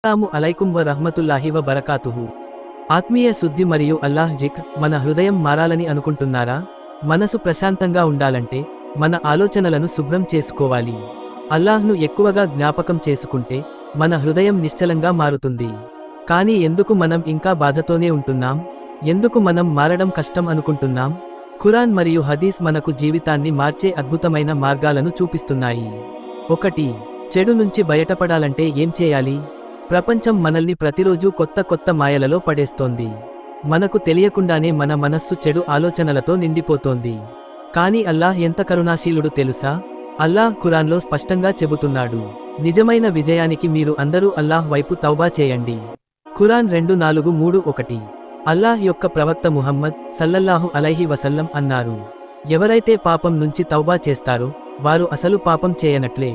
అస్సలాము అలైకుం వ రహ్మతుల్లాహి వ బరకాతుహు. ఆత్మీయ శుద్ధి మరియు అల్లాహ్ జిక్ర్. మన హృదయం మారాలని అనుకుంటున్నారా? మనసు ప్రశాంతంగా ఉండాలంటే మన ఆలోచనలను శుభ్రం చేసుకోవాలి. అల్లాహ్ను ఎక్కువగా జ్ఞాపకం చేసుకుంటే మన హృదయం నిశ్చలంగా మారుతుంది. కానీ ఎందుకు మనం ఇంకా బాధతోనే ఉంటున్నాం? ఎందుకు మనం మారడం కష్టం అనుకుంటున్నాం? ఖురాన్ మరియు హదీస్ మనకు జీవితాన్ని మార్చే అద్భుతమైన మార్గాలను చూపిస్తున్నాయి. 1. చెడు నుంచి బయటపడాలంటే ఏం చేయాలి? ప్రపంచం మనల్ని ప్రతిరోజూ కొత్త కొత్త మాయలలో పడేస్తోంది. మనకు తెలియకుండానే మన మనస్సు చెడు ఆలోచనలతో నిండిపోతోంది. కానీ అల్లాహ్ ఎంత కరుణాశీలుడు తెలుసా? అల్లాహ్ ఖురాన్లో స్పష్టంగా చెబుతున్నాడు, నిజమైన విజయానికి మీరు అందరూ అల్లాహ్ వైపు తౌబా చేయండి. ఖురాన్ 2:4-3:1. అల్లాహ్ యొక్క ప్రవక్త ముహమ్మద్ సల్లల్లాహు అలైహి వసల్లం అన్నారు, ఎవరైతే పాపం నుంచి తౌబా చేస్తారో వారు అసలు పాపం చేయనట్లే.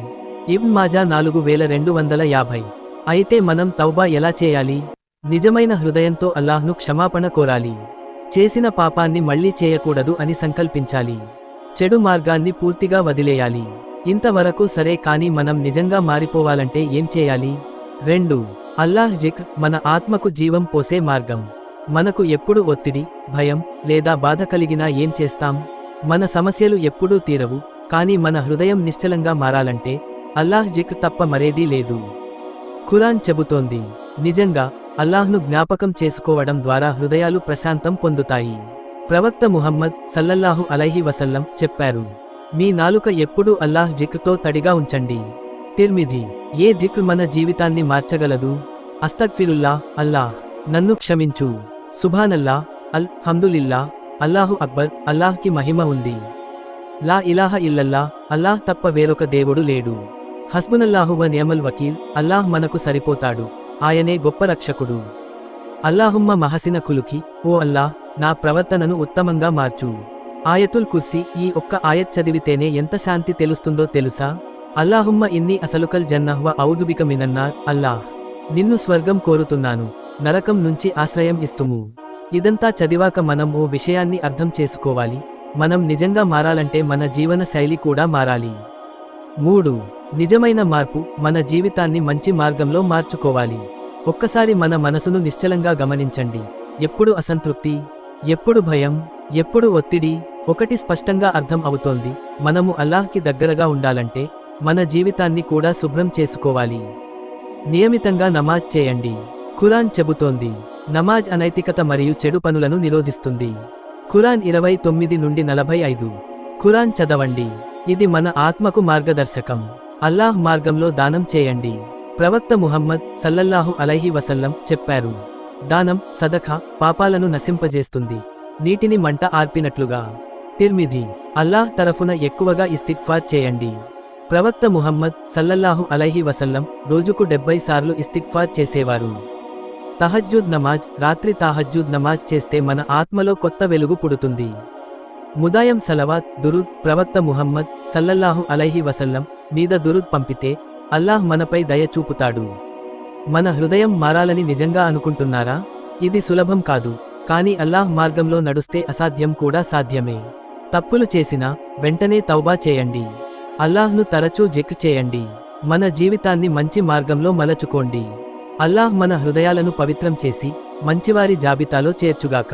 ఇబ్న్ మాజా 4250. అయితే మనం తౌబా ఎలా చేయాలి? నిజమైన హృదయంతో అల్లాహ్ను క్షమాపణ కోరాలి. చేసిన పాపాన్ని మళ్లీ చేయకూడదు అని సంకల్పించాలి. చెడు మార్గాన్ని పూర్తిగా వదిలేయాలి. ఇంతవరకు సరే, కానీ మనం నిజంగా మారిపోవాలంటే ఏం చేయాలి? 2. అల్లాహ్ జిక్ర్. మన ఆత్మకు జీవం పోసే మార్గం. మనకు ఎప్పుడు ఒత్తిడి, భయం లేదా బాధ కలిగినా ఏం చేస్తాం? మన సమస్యలు ఎప్పుడూ తీరవు. కానీ మన హృదయం నిశ్చలంగా మారాలంటే అల్లాహ్ జిక్ర్ తప్ప మరేదీ లేదు. ఖురాన్ చెబుతోంది, నిజంగా అల్లాహ్ను జ్ఞాపకం చేసుకోవడం ద్వారా హృదయాలు ప్రశాంతం పొందుతాయి. ప్రవక్త ముహమ్మద్ సల్లల్లాహు అలైహి వసల్లం చెప్పారు, మీ నాలుక ఎప్పుడూ అల్లాహ్ జిక్ర్తో తడిగా ఉంచండి. తిర్మిది. ఏ జిక్ర్ మన జీవితాన్ని మార్చగలదు? అస్తగ్ఫిరుల్లాహ్. అల్లాహ్ నన్ను క్షమించు. సుభానల్లాహ్. హమ్దులిల్లాహ్. అల్లాహు అక్బర్. అల్లాహ్కి మహిమ ఉంది. లా ఇలాహ ఇల్లల్లాహ్. అల్లాహ్ తప్ప వేరొక దేవుడు లేడు. హస్బునల్లాహు వ నియమల్ వకీల్. అల్లాహ్ మనకు సరిపోతాడు. ఆయనే గొప్ప రక్షకుడు. అల్లాహుమ్మ మహసిన కులుకి. ఓ అల్లాహ్, నా ప్రవర్తనను ఉత్తమంగా మార్చు. ఆయతుల్ కుర్సీ. ఈ ఒక్క ఆయత్ చదివితేనే ఎంత శాంతి తెలుస్తుందో తెలుసా? అల్లాహుమ్మ ఇన్ని అసలుకల్ జన్నహ్ వ ఔదుబిక మినన్నార్. అల్లాహ్, నిన్ను స్వర్గం కోరుతున్నాను, నరకం నుంచి ఆశ్రయం ఇస్తుము. ఇదంతా చదివాక మనం ఓ విషయాన్ని అర్థం చేసుకోవాలి, మనం నిజంగా మారాలంటే మన జీవన శైలి కూడా మారాలి. 3. నిజమైన మార్పు. మన జీవితాన్ని మంచి మార్గంలో మార్చుకోవాలి. ఒక్కసారి మన మనసును నిశ్చలంగా గమనించండి. ఎప్పుడు అసంతృప్తి, ఎప్పుడు భయం, ఎప్పుడు ఒత్తిడి? ఒకటి స్పష్టంగా అర్థం అవుతోంది, మనము అల్లాహ్కి దగ్గరగా ఉండాలంటే మన జీవితాన్ని కూడా శుభ్రం చేసుకోవాలి. నియమితంగా నమాజ్ చేయండి. ఖురాన్ చెబుతోంది, నమాజ్ అనైతికత మరియు చెడు పనులను నిరోధిస్తుంది. ఖురాన్ 29-45. ఖురాన్ చదవండి. ఇది మన ఆత్మకు మార్గదర్శకం. అల్లాహ్ మార్గంలో దానం చేయండి. ప్రవక్త ముహమ్మద్ సల్లల్లాహు అలైహి వసల్లం చెప్పారు, దానం, సదఖా పాపాలను నశింపజేస్తుంది, నీటిని మంట ఆర్పినట్లుగా. తిర్మిది. అల్లాహ్ తరఫున ఎక్కువగా ఇస్తిగ్ఫార్ చేయండి. ప్రవక్త ముహమ్మద్ సల్లల్లాహు అలైహి వసల్లం రోజుకు 70 సార్లు ఇస్తిగ్ఫార్ చేసేవారు. తహజ్జుద్ నమాజ్. రాత్రి తహజ్జుద్ నమాజ్ చేస్తే మన ఆత్మలో కొత్త వెలుగు పుడుతుంది. ముదాయం సలవాత్, దురుద్. ప్రవక్త ముహమ్మద్ సల్లల్లాహు అలైహి వసల్లం మీద దురుద్ పంపితే అల్లాహ్ మనపై దయ చూపుతాడు. మన హృదయం మారాలని నిజంగా అనుకుంటున్నారా? ఇది సులభం కాదు, కానీ అల్లాహ్ మార్గంలో నడుస్తే అసాధ్యం కూడా సాధ్యమే. తప్పులు చేసినా వెంటనే తౌబా చేయండి. అల్లాహ్ను తరచూ జిక్ర్ చేయండి. మన జీవితాన్ని మంచి మార్గంలో మలచుకోండి. అల్లాహ్ మన హృదయాలను పవిత్రం చేసి మంచివారి జాబితాలో చేర్చుగాక.